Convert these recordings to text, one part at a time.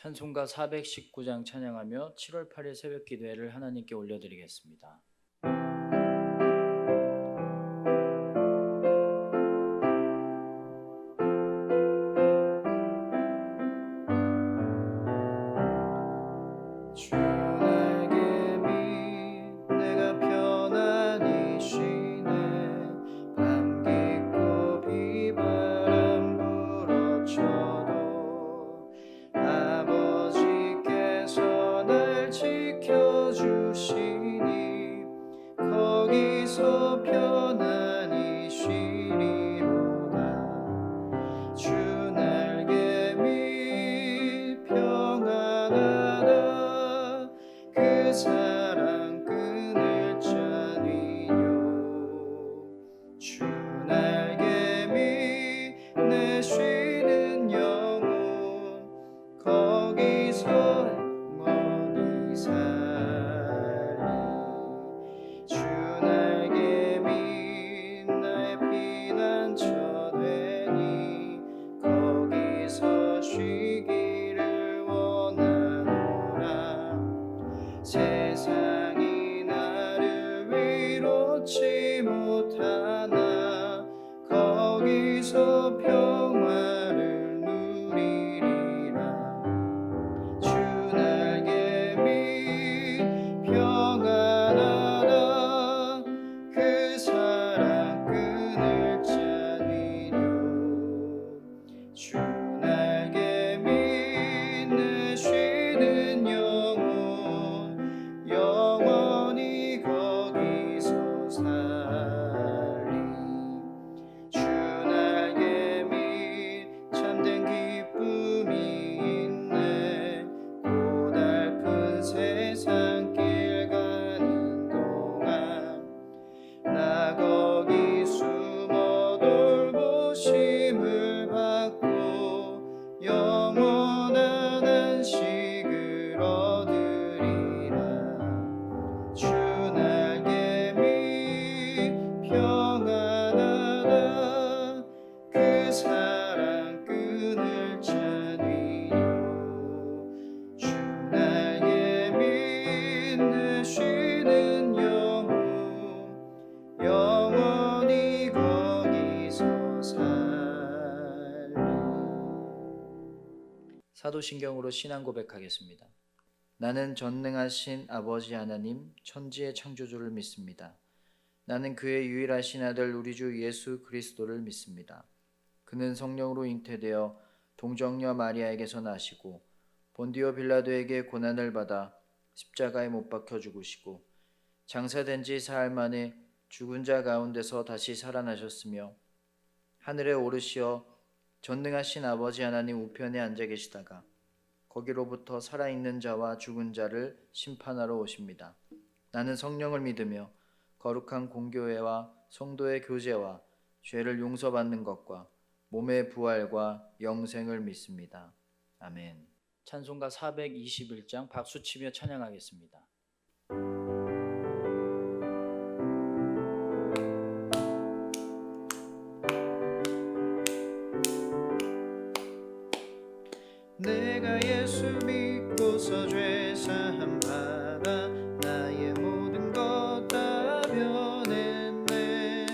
찬송가 419장 찬양하며 7월 8일 새벽 기도회를 하나님께 올려드리겠습니다. 세상이 나를 위로치 못하나 거기서 평화를 누리리라. 주 날개 밑 평안하다. 그 사랑 끈을 짜니뇨. 주 날개 밑 내 쉬는 영원히 거기서 살리. 주 날개 밑 참된 기쁨이 있네. 고달픈 세상 길 가는 동안 나 거기 숨어 돌보심을 받고 영원한 안식을 얻으리라. 주 날개 밑 평안하다. 그 사랑 끈을 짜니뇨. 주 날개 밑 내 쉬는 영원히 거기서 살리. 사도신경으로 신앙 고백하겠습니다. 나는 전능하신 아버지 하나님 천지의 창조주를 믿습니다. 나는 그의 유일하신 아들 우리 주 예수 그리스도를 믿습니다. 그는 성령으로 잉태되어 동정녀 마리아에게서 나시고 본디오 빌라도에게 고난을 받아 십자가에 못 박혀 죽으시고 장사된 지 사흘 만에 죽은 자 가운데서 다시 살아나셨으며 하늘에 오르시어 전능하신 아버지 하나님 우편에 앉아 계시다가 거기로부터 살아있는 자와 죽은 자를 심판하러 오십니다. 나는 성령을 믿으며 거룩한 공교회와 성도의 교제와 죄를 용서받는 것과 몸의 부활과 영생을 믿습니다. 아멘. 찬송가 421장 박수치며 찬양하겠습니다. 내가 예수 믿고서 죄 사함 받아 나의 모든 것 다 변했네.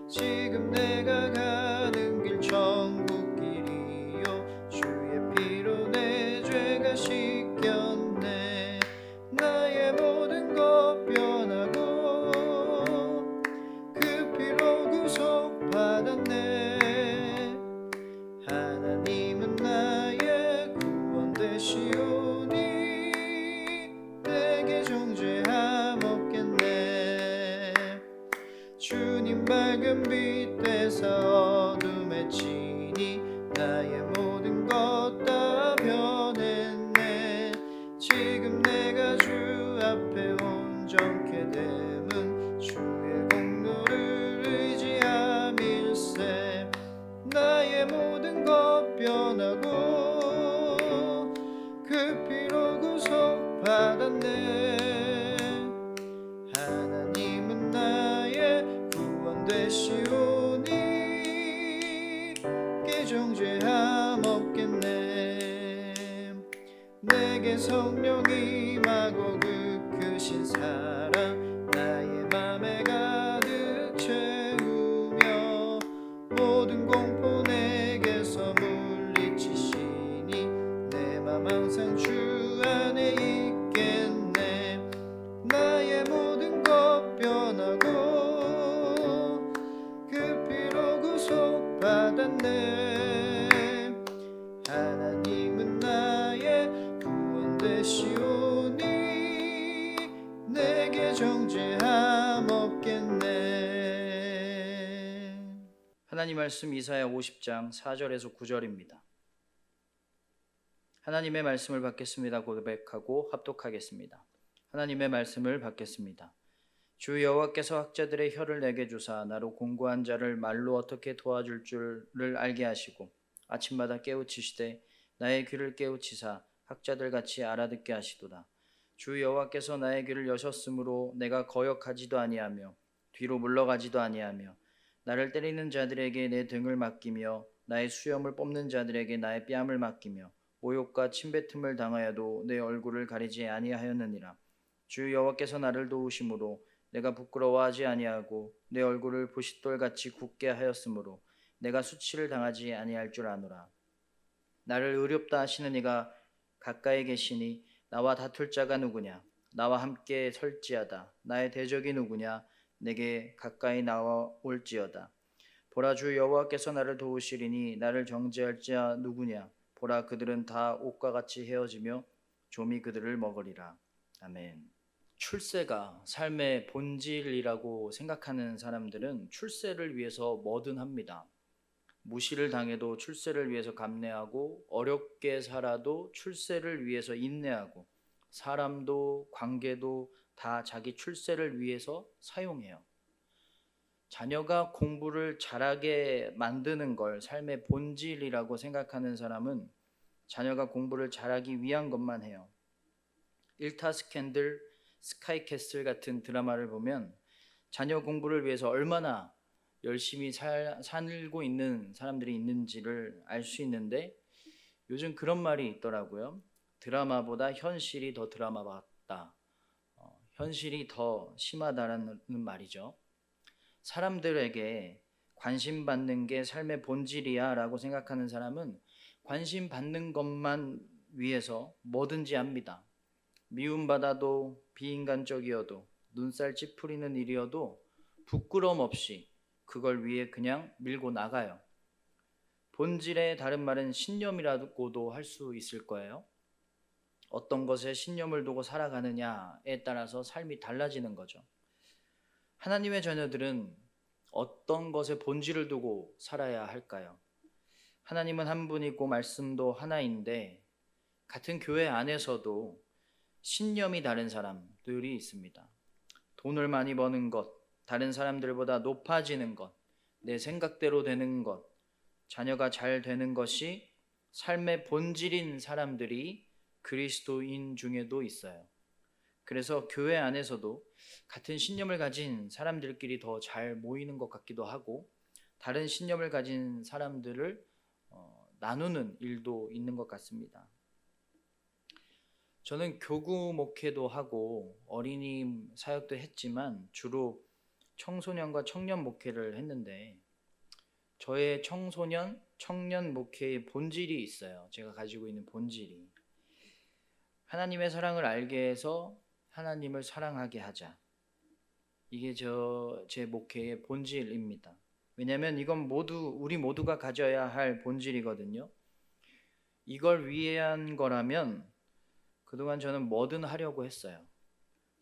지금 내가 가는 길 천국 길이요. 주의 피로 내 죄가 씻겼네. 나의 모든 것 변하고 그 피로 구속 받았네. 하나님은 나의 구원 되시오니 내게 정죄함 없겠네. 주님 밝은 빛 되사 어둠에 치니 나의 모든 것 다 변했네. 내게 성령 임하고 그 크신 사랑 나의 맘에 가득 채우며 모든 공포 내게서 물리치시니 내 맘 항상 주 안에 있겠네. 나의 모든 것 변하고 그 피로 구속받았네. 하나님은 나의 구원 되시오니 내게 정죄함 없겠네. 하나님 말씀 이사야 50장 4절에서 9절입니다. 하나님의 말씀을 받겠습니다. 고백하고 합독하겠습니다. 하나님의 말씀을 받겠습니다. 주 여호와께서 학자들의 혀를 내게 주사 나로 공고한 자를 말로 어떻게 도와줄 줄을 알게 하시고 아침마다 깨우치시되 나의 귀를 깨우치사 학자들 같이 알아듣게 하시도다. 주 여호와께서 나의 귀를 여셨으므로 내가 거역하지도 아니하며 뒤로 물러가지도 아니하며 나를 때리는 자들에게 내 등을 맡기며 나의 수염을 뽑는 자들에게 나의 뺨을 맡기며 모욕과 침뱉음을 당하여도 내 얼굴을 가리지 아니하였느니라. 주 여호와께서 나를 도우심으로 내가 부끄러워하지 아니하고 내 얼굴을 부싯돌같이 굳게 하였으므로 내가 수치를 당하지 아니할 줄 아노라. 나를 의롭다 하시는 이가 가까이 계시니 나와 다툴 자가 누구냐? 나와 함께 설지어다. 나의 대적이 누구냐? 내게 가까이 나와올지어다. 보라, 주 여호와께서 나를 도우시리니 나를 정죄할 자 누구냐? 보라, 그들은 다 옷과 같이 헤어지며 좀이 그들을 먹으리라. 아멘. 출세가 삶의 본질이라고 생각하는 사람들은 출세를 위해서 뭐든 합니다. 무시를 당해도 출세를 위해서 감내하고 어렵게 살아도 출세를 위해서 인내하고 사람도 관계도 다 자기 출세를 위해서 사용해요. 자녀가 공부를 잘하게 만드는 걸 삶의 본질이라고 생각하는 사람은 자녀가 공부를 잘하기 위한 것만 해요. 일타 스캔들, 스카이캐슬 같은 드라마를 보면 자녀 공부를 위해서 얼마나 열심히 살고 있는 사람들이 있는지를 알 수 있는데 요즘 그런 말이 있더라고요. 드라마보다 현실이 더 드라마 같다. 현실이 더 심하다라는 말이죠. 사람들에게 관심 받는 게 삶의 본질이야 라고 생각하는 사람은 관심 받는 것만 위해서 뭐든지 합니다. 미움받아도 비인간적이어도 눈살 찌푸리는 일이어도 부끄러움 없이 그걸 위해 그냥 밀고 나가요. 본질의 다른 말은 신념이라고도 할 수 있을 거예요. 어떤 것에 신념을 두고 살아가느냐에 따라서 삶이 달라지는 거죠. 하나님의 자녀들은 어떤 것에 본질을 두고 살아야 할까요? 하나님은 한 분이고 말씀도 하나인데 같은 교회 안에서도 신념이 다른 사람들이 있습니다. 돈을 많이 버는 것, 다른 사람들보다 높아지는 것, 내 생각대로 되는 것, 자녀가 잘 되는 것이 삶의 본질인 사람들이 그리스도인 중에도 있어요. 그래서 교회 안에서도 같은 신념을 가진 사람들끼리 더 잘 모이는 것 같기도 하고 다른 신념을 가진 사람들을 나누는 일도 있는 것 같습니다. 저는 교구 목회도 하고 어린이 사역도 했지만 주로 청소년과 청년 목회를 했는데 저의 청소년, 청년 목회의 본질이 있어요. 제가 가지고 있는 본질이. 하나님의 사랑을 알게 해서 하나님을 사랑하게 하자. 이게 제 목회의 본질입니다. 왜냐하면 이건 우리 모두가 가져야 할 본질이거든요. 이걸 위한 거라면 그동안 저는 뭐든 하려고 했어요.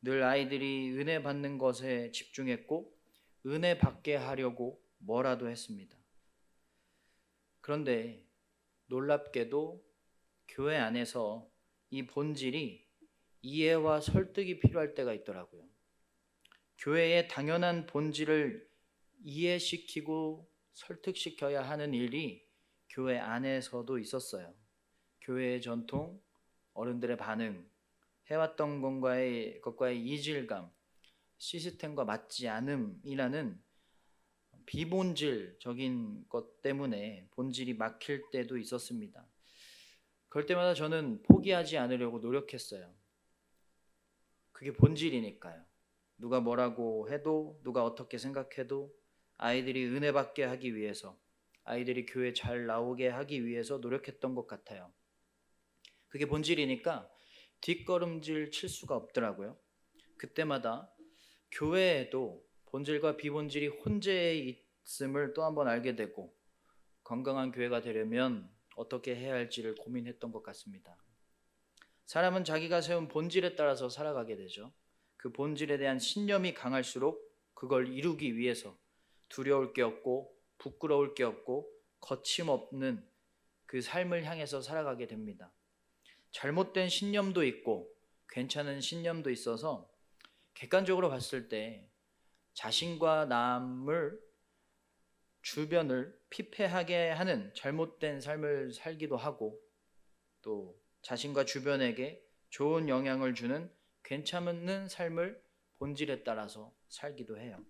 늘 아이들이 은혜 받는 것에 집중했고 은혜 받게 하려고 뭐라도 했습니다. 그런데 놀랍게도 교회 안에서 이 본질이 이해와 설득이 필요할 때가 있더라고요. 교회의 당연한 본질을 이해시키고 설득시켜야 하는 일이 교회 안에서도 있었어요. 교회의 전통, 어른들의 반응, 해왔던 것과의 이질감, 시스템과 맞지 않음이라는 비본질적인 것 때문에 본질이 막힐 때도 있었습니다. 그럴 때마다 저는 포기하지 않으려고 노력했어요. 그게 본질이니까요. 누가 뭐라고 해도, 누가 어떻게 생각해도 아이들이 은혜 받게 하기 위해서, 아이들이 교회 잘 나오게 하기 위해서 노력했던 것 같아요. 그게 본질이니까 뒷걸음질 칠 수가 없더라고요. 그때마다 교회에도 본질과 비본질이 혼재해 있음을 또 한 번 알게 되고, 건강한 교회가 되려면 어떻게 해야 할지를 고민했던 것 같습니다. 사람은 자기가 세운 본질에 따라서 살아가게 되죠. 그 본질에 대한 신념이 강할수록 그걸 이루기 위해서 두려울 게 없고 부끄러울 게 없고 거침없는 그 삶을 향해서 살아가게 됩니다. 잘못된 신념도 있고 괜찮은 신념도 있어서 객관적으로 봤을 때 자신과 남을, 주변을 피폐하게 하는 잘못된 삶을 살기도 하고, 또 자신과 주변에게 좋은 영향을 주는 괜찮은 삶을 본질에 따라서 살기도 해요.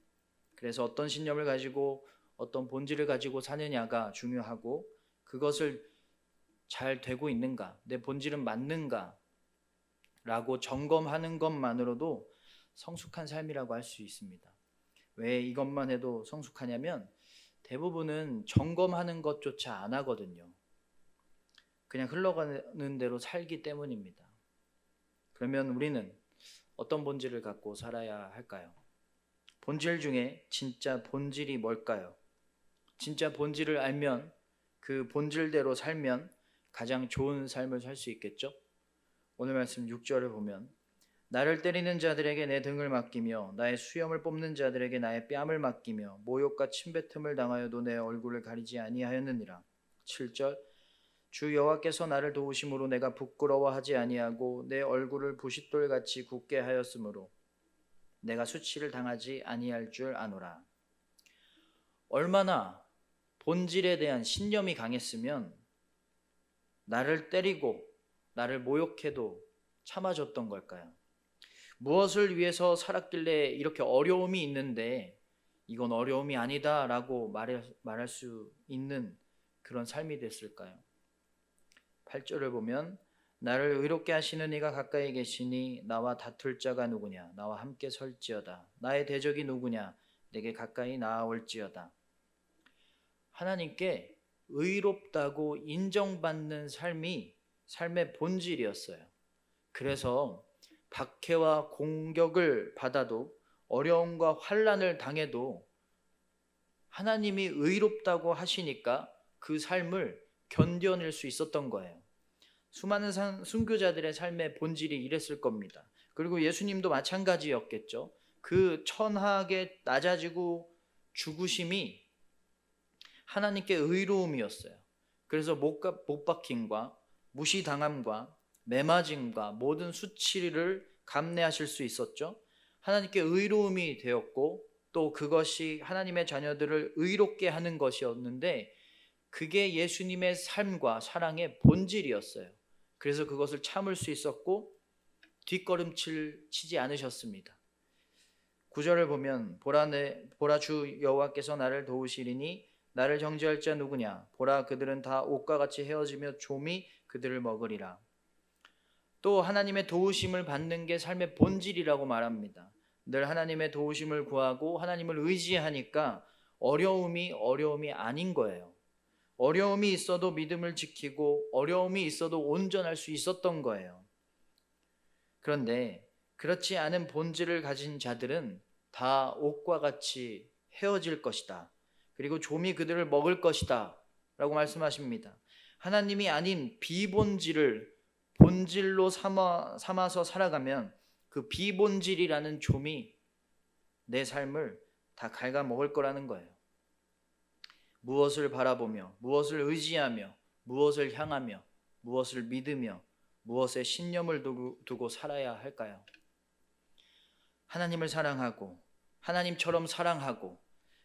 그래서 어떤 신념을 가지고 어떤 본질을 가지고 사느냐가 중요하고, 그것을 잘 되고 있는가, 내 본질은 맞는가 라고 점검하는 것만으로도 성숙한 삶이라고 할 수 있습니다. 왜 이것만 해도 성숙하냐면 대부분은 점검하는 것조차 안 하거든요. 그냥 흘러가는 대로 살기 때문입니다. 그러면 우리는 어떤 본질을 갖고 살아야 할까요? 본질 중에 진짜 본질이 뭘까요? 진짜 본질을 알면, 그 본질대로 살면 가장 좋은 삶을 살 수 있겠죠? 오늘 말씀 6절을 보면, 나를 때리는 자들에게 내 등을 맡기며 나의 수염을 뽑는 자들에게 나의 뺨을 맡기며 모욕과 침뱉음을 당하여도 내 얼굴을 가리지 아니하였느니라. 7절, 주 여호와께서 나를 도우심으로 내가 부끄러워하지 아니하고 내 얼굴을 부싯돌같이 굳게 하였으므로 내가 수치를 당하지 아니할 줄 아노라. 얼마나 본질에 대한 신념이 강했으면 나를 때리고 나를 모욕해도 참아줬던 걸까요? 무엇을 위해서 살았길래 이렇게 어려움이 있는데 이건 어려움이 아니다 라고 말할 수 있는 그런 삶이 됐을까요? 8절을 보면, 나를 의롭게 하시는 이가 가까이 계시니 나와 다툴 자가 누구냐? 나와 함께 설지어다. 나의 대적이 누구냐? 내게 가까이 나아올지어다. 하나님께 의롭다고 인정받는 삶이 삶의 본질이었어요. 그래서 박해와 공격을 받아도, 어려움과 환난을 당해도 하나님이 의롭다고 하시니까 그 삶을 견뎌낼 수 있었던 거예요. 수많은 순교자들의 삶의 본질이 이랬을 겁니다. 그리고 예수님도 마찬가지였겠죠. 그 천하게 낮아지고 죽으심이 하나님께 의로움이었어요. 그래서 못 박힘과 무시당함과 매맞음과 모든 수치를 감내하실 수 있었죠. 하나님께 의로움이 되었고, 또 그것이 하나님의 자녀들을 의롭게 하는 것이었는데, 그게 예수님의 삶과 사랑의 본질이었어요. 그래서 그것을 참을 수 있었고 뒷걸음질 치지 않으셨습니다. 9절을 보면, 보라 주 여호와께서 나를 도우시리니 나를 정죄할 자 누구냐? 보라 그들은 다 옥과 같이 헤어지며 좀이 그들을 먹으리라. 또 하나님의 도우심을 받는 게 삶의 본질이라고 말합니다. 늘 하나님의 도우심을 구하고 하나님을 의지하니까 어려움이 아닌 거예요. 어려움이 있어도 믿음을 지키고 어려움이 있어도 온전할 수 있었던 거예요. 그런데 그렇지 않은 본질을 가진 자들은 다 옥과 같이 헤어질 것이다. 그리고 좀이 그들을 먹을 것이다 라고 말씀하십니다. 하나님이 아닌 비본질을 본질로 삼아서 살아가면 그 비본질이라는 좀이 내 삶을 다 갉아먹을 거라는 거예요. 무엇을 바라보며, 무엇을 의지하며, 무엇을 향하며, 무엇을 믿으며, 무엇에 신념을 두고 살아야 할까요? 하나님을 사랑하고 하나님처럼 사랑하고,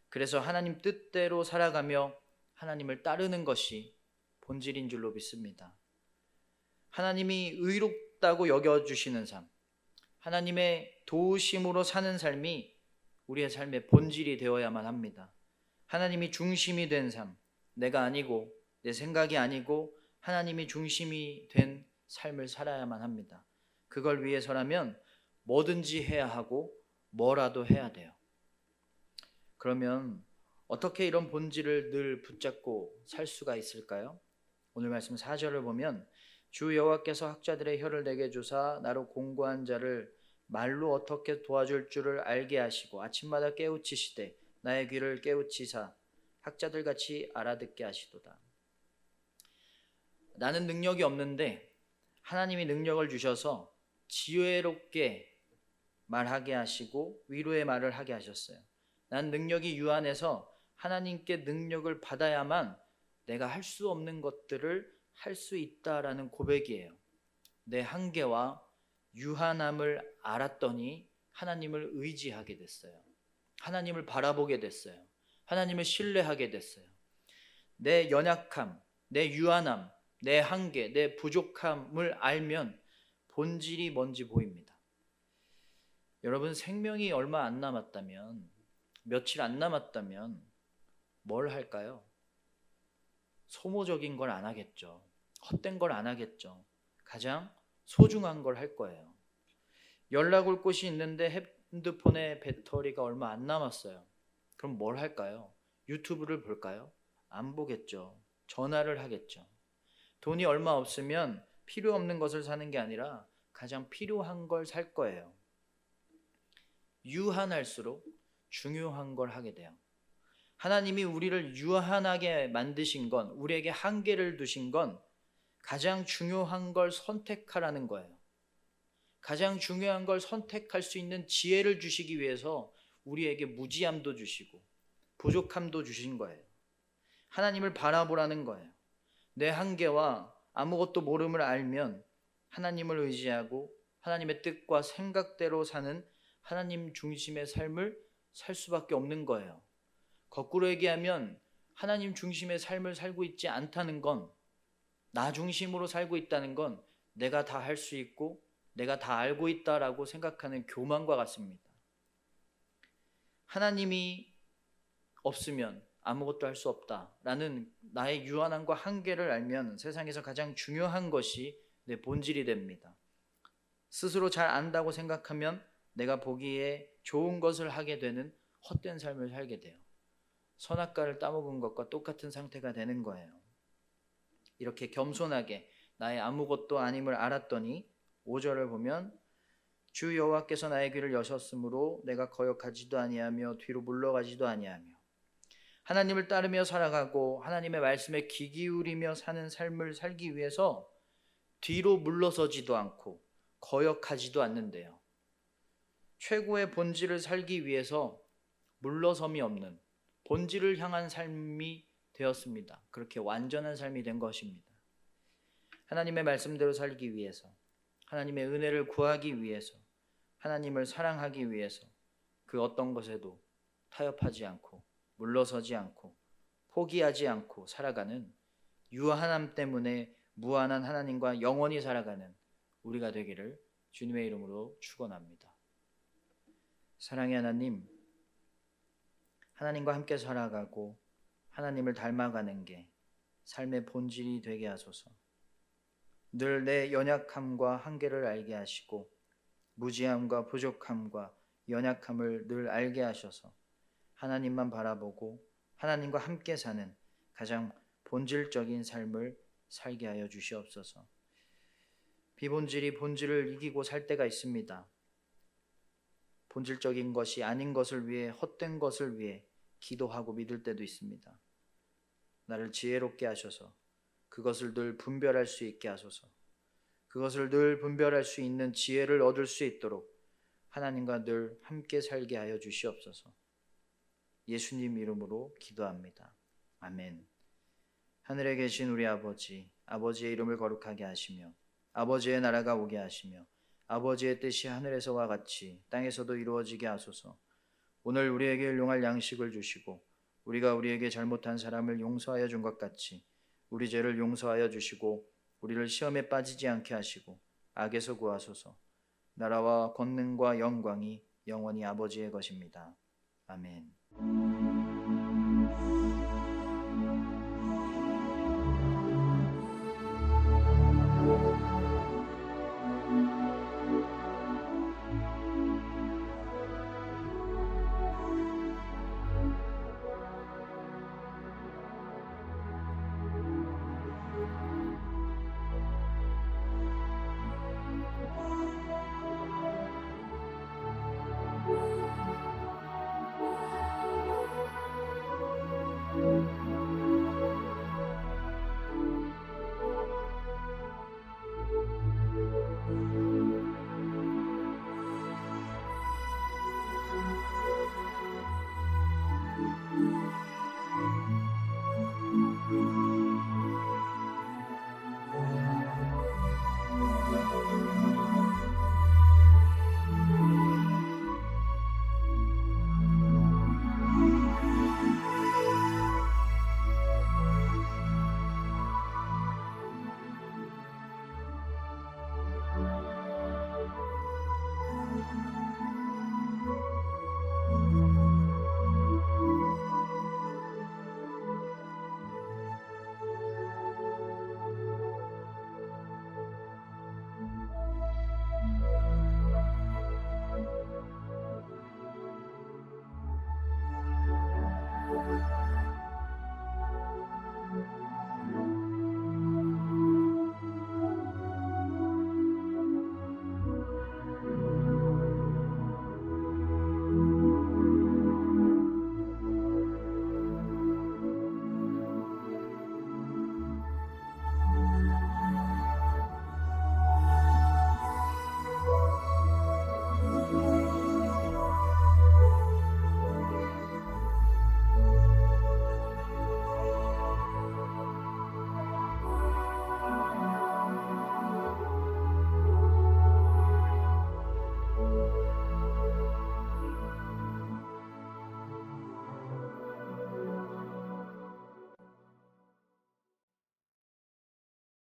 그래서 하나님 뜻대로 살아가며 하나님을 따르는 것이 본질인 줄로 믿습니다. 하나님이 의롭다고 여겨주시는 삶, 하나님의 도우심으로 사는 삶이 우리의 삶의 본질이 되어야만 합니다. 하나님이 중심이 된 삶, 내가 아니고 내 생각이 아니고 하나님이 중심이 된 삶을 살아야만 합니다. 그걸 위해서라면 뭐든지 해야 하고 뭐라도 해야 돼요. 그러면 어떻게 이런 본질을 늘 붙잡고 살 수가 있을까요? 오늘 말씀 4절을 보면 주 여호와께서 학자들의 혀를 내게 주사 나로 공고한 자를 말로 어떻게 도와줄 줄을 알게 하시고 아침마다 깨우치시되 나의 귀를 깨우치사 학자들 같이 알아듣게 하시도다. 나는 능력이 없는데 하나님이 능력을 주셔서 지혜롭게 말하게 하시고 위로의 말을 하게 하셨어요. 난 능력이 유한해서 하나님께 능력을 받아야만 내가 할 수 없는 것들을 할 수 있다라는 고백이에요. 내 한계와 유한함을 알았더니 하나님을 의지하게 됐어요. 하나님을 바라보게 됐어요. 하나님을 신뢰하게 됐어요. 내 연약함, 내 유한함, 내 한계, 내 부족함을 알면 본질이 뭔지 보입니다. 여러분, 생명이 얼마 안 남았다면, 며칠 안 남았다면 뭘 할까요? 소모적인 걸 안 하겠죠. 헛된 걸 안 하겠죠. 가장 소중한 걸 할 거예요. 연락 올 곳이 있는데 핸드폰의 배터리가 얼마 안 남았어요. 그럼 뭘 할까요? 유튜브를 볼까요? 안 보겠죠. 전화를 하겠죠. 돈이 얼마 없으면 필요 없는 것을 사는 게 아니라 가장 필요한 걸 살 거예요. 유한할수록 중요한 걸 하게 돼요. 하나님이 우리를 유한하게 만드신 건, 우리에게 한계를 두신 건 가장 중요한 걸 선택하라는 거예요. 가장 중요한 걸 선택할 수 있는 지혜를 주시기 위해서 우리에게 무지함도 주시고 부족함도 주신 거예요. 하나님을 바라보라는 거예요. 내 한계와 아무것도 모름을 알면 하나님을 의지하고 하나님의 뜻과 생각대로 사는 하나님 중심의 삶을 살 수밖에 없는 거예요. 거꾸로 얘기하면 하나님 중심의 삶을 살고 있지 않다는 건, 나 중심으로 살고 있다는 건 내가 다 할 수 있고 내가 다 알고 있다라고 생각하는 교만과 같습니다. 하나님이 없으면 아무것도 할 수 없다라는 나의 유한함과 한계를 알면 세상에서 가장 중요한 것이 내 본질이 됩니다. 스스로 잘 안다고 생각하면 내가 보기에 좋은 것을 하게 되는 헛된 삶을 살게 돼요. 선악과를 따먹은 것과 똑같은 상태가 되는 거예요. 이렇게 겸손하게 나의 아무것도 아님을 알았더니 5절을 보면 주 여호와께서 나의 귀를 여셨으므로 내가 거역하지도 아니하며 뒤로 물러가지도 아니하며, 하나님을 따르며 살아가고 하나님의 말씀에 귀 기울이며 사는 삶을 살기 위해서 뒤로 물러서지도 않고 거역하지도 않는데요. 최고의 본질을 살기 위해서 물러섬이 없는 본질을 향한 삶이 되었습니다. 그렇게 완전한 삶이 된 것입니다. 하나님의 말씀대로 살기 위해서, 하나님의 은혜를 구하기 위해서, 하나님을 사랑하기 위해서 그 어떤 것에도 타협하지 않고 물러서지 않고 포기하지 않고 살아가는, 유한함 때문에 무한한 하나님과 영원히 살아가는 우리가 되기를 주님의 이름으로 축원합니다. 사랑의 하나님, 하나님과 함께 살아가고 하나님을 닮아가는 게 삶의 본질이 되게 하소서. 늘 내 연약함과 한계를 알게 하시고 무지함과 부족함과 연약함을 늘 알게 하셔서 하나님만 바라보고 하나님과 함께 사는 가장 본질적인 삶을 살게 하여 주시옵소서. 비본질이 본질을 이기고 살 때가 있습니다. 본질적인 것이 아닌 것을 위해, 헛된 것을 위해 기도하고 믿을 때도 있습니다. 나를 지혜롭게 하셔서 그것을 늘 분별할 수 있게 하소서. 그것을 늘 분별할 수 있는 지혜를 얻을 수 있도록 하나님과 늘 함께 살게 하여 주시옵소서. 예수님 이름으로 기도합니다. 아멘. 하늘에 계신 우리 아버지, 아버지의 이름을 거룩하게 하시며 아버지의 나라가 오게 하시며 아버지의 뜻이 하늘에서와 같이 땅에서도 이루어지게 하소서. 오늘 우리에게 일용할 양식을 주시고 우리가 우리에게 잘못한 사람을 용서하여 준 것 같이 우리 죄를 용서하여 주시고 우리를 시험에 빠지지 않게 하시고 악에서 구하소서. 나라와 권능과 영광이 영원히 아버지의 것입니다. 아멘.